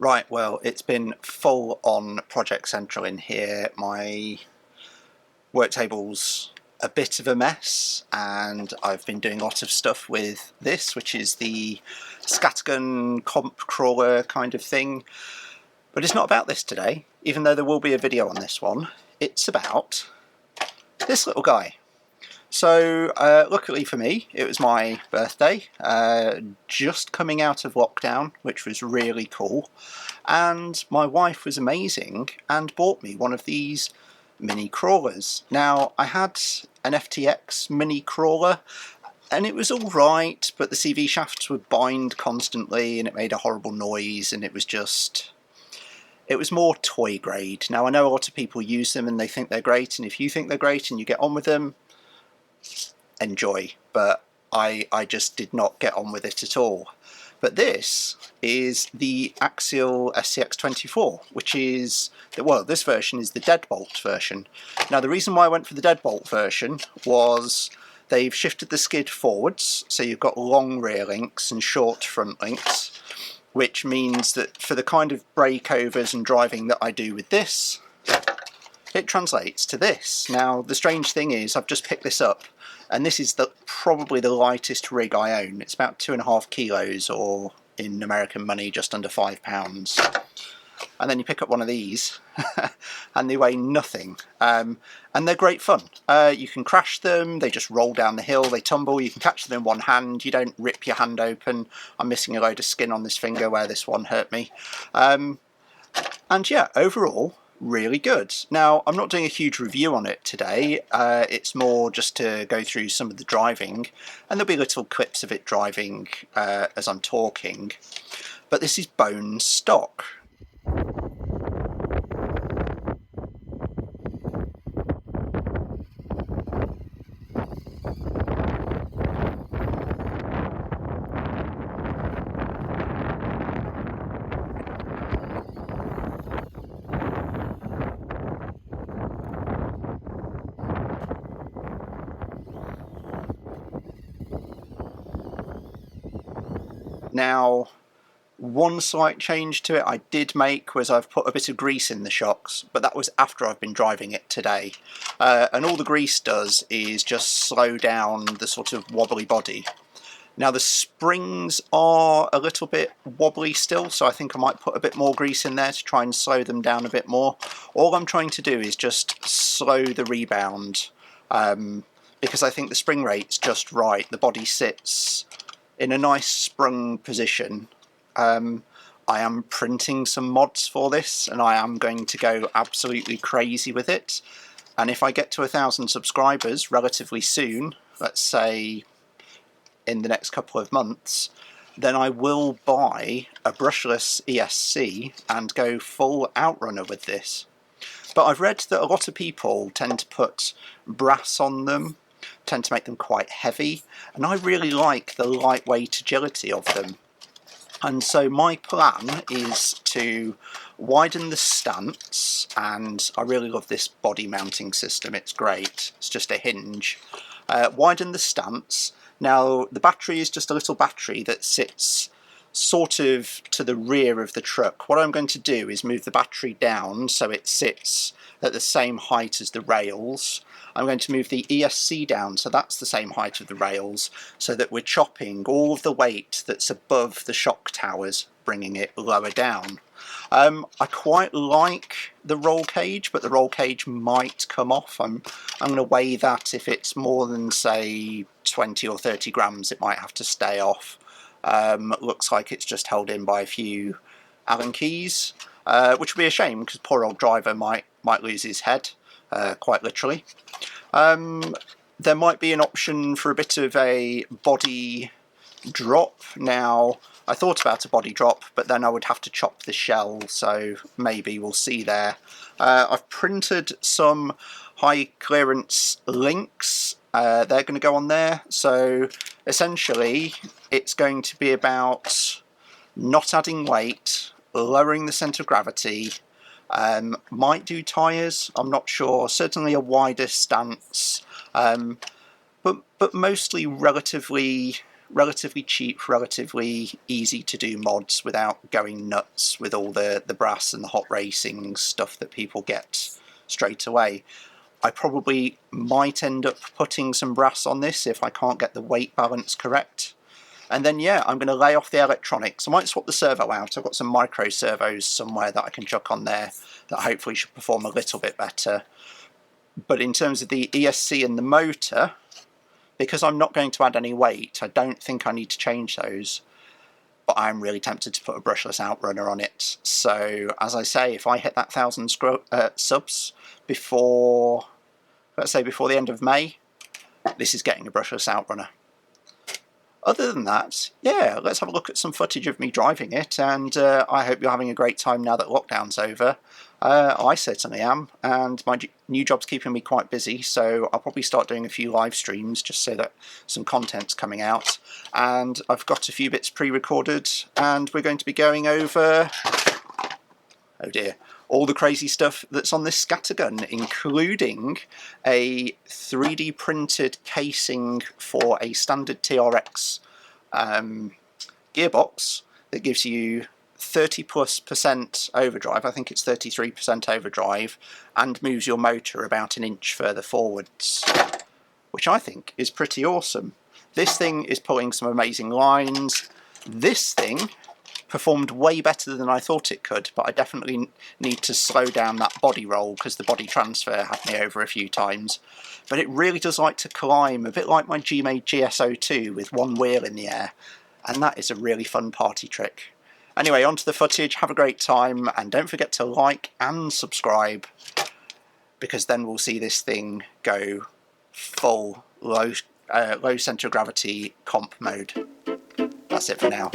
Right, well, it's been full on Project Central in here. My work table's a bit of a mess, and I've been doing a lot of stuff with this, which is the scattergun comp crawler kind of thing. But it's not about this today, even though there will be a video on this one. It's about this little guy. So luckily for me, it was my birthday, just coming out of lockdown, which was really cool, and my wife was amazing and bought me one of these mini crawlers. Now, I had an FTX mini crawler and it was all right, but the CV shafts would bind constantly and it made a horrible noise, and it was more toy grade. Now, I know a lot of people use them and they think they're great, and if you think they're great and you get on with them, enjoy, but I just did not get on with it at all. But this is the Axial SCX24, which is, well, this version is the deadbolt version. Now, the reason why I went for the deadbolt version was they've shifted the skid forwards, so you've got long rear links and short front links, which means that for the kind of breakovers and driving that I do with this, it translates to this. Now, the strange thing is, I've just picked this up, and this is probably the lightest rig I own. It's about 2.5 kilos, or in American money, just under £5. And then you pick up one of these, and they weigh nothing. And they're great fun. You can crash them, they just roll down the hill, they tumble, you can catch them in one hand, you don't rip your hand open. I'm missing a load of skin on this finger where this one hurt me. And yeah, overall, really good. Now, I'm not doing a huge review on it today, it's more just to go through some of the driving, and there'll be little clips of it driving as I'm talking, but this is bone stock. Now, one slight change to it I did make was I've put a bit of grease in the shocks, but that was after I've been driving it today. And all the grease does is just slow down the sort of wobbly body. Now, the springs are a little bit wobbly still, so I think I might put a bit more grease in there to try and slow them down a bit more. All I'm trying to do is just slow the rebound, because I think the spring rate's just right. The body sits in a nice sprung position. I am printing some mods for this, and I am going to go absolutely crazy with it. And if I get to 1,000 subscribers relatively soon, let's say in the next couple of months, then I will buy a brushless ESC and go full outrunner with this. But I've read that a lot of people tend to put brass on them, tend to make them quite heavy, and I really like the lightweight agility of them. And so my plan is to widen the stance, and I really love this body mounting system, it's great, it's just a hinge. Widen the stance. Now, the battery is just a little battery that sits sort of to the rear of the truck. What I'm going to do is move the battery down so it sits at the same height as the rails. I'm going to move the ESC down so that's the same height of the rails, so that we're chopping all of the weight that's above the shock towers, bringing it lower down. I quite like the roll cage, but the roll cage might come off. I'm going to weigh that. If it's more than, say, 20 or 30 grams, it might have to stay off. Looks like it's just held in by a few Allen keys, which would be a shame because poor old driver might lose his head, quite literally. There might be an option for a bit of a body drop. Now, I thought about a body drop, but then I would have to chop the shell, so maybe we'll see there. I've printed some high clearance links. They're going to go on there, so essentially it's going to be about not adding weight, lowering the centre of gravity, might do tyres, I'm not sure, certainly a wider stance, but mostly relatively relatively cheap, relatively easy to do mods without going nuts with all the brass and the hot racing stuff that people get straight away. I probably might end up putting some brass on this if I can't get the weight balance correct. And then, yeah, I'm going to lay off the electronics. I might swap the servo out. I've got some micro servos somewhere that I can chuck on there that hopefully should perform a little bit better. But in terms of the ESC and the motor, because I'm not going to add any weight, I don't think I need to change those. But I'm really tempted to put a brushless outrunner on it. So, as I say, if I hit that 1,000 subs before, let's say before the end of May, this is getting a brushless outrunner. Other than that, yeah, let's have a look at some footage of me driving it, and I hope you're having a great time now that lockdown's over. I certainly am, and my new job's keeping me quite busy, so I'll probably start doing a few live streams just so that some content's coming out. And I've got a few bits pre-recorded, and we're going to be going over, oh dear, all the crazy stuff that's on this scattergun, including a 3D printed casing for a standard TRX gearbox that gives you 30+% overdrive, I think it's 33% overdrive, and moves your motor about an inch further forwards, which I think is pretty awesome. This thing is pulling some amazing lines. This thing performed way better than I thought it could, but I definitely need to slow down that body roll because the body transfer had me over a few times. But it really does like to climb, a bit like my G-Made GSO2 with one wheel in the air, and that is a really fun party trick. Anyway, on to the footage, have a great time, and don't forget to like and subscribe, because then we'll see this thing go full low centre of gravity comp mode. That's it for now.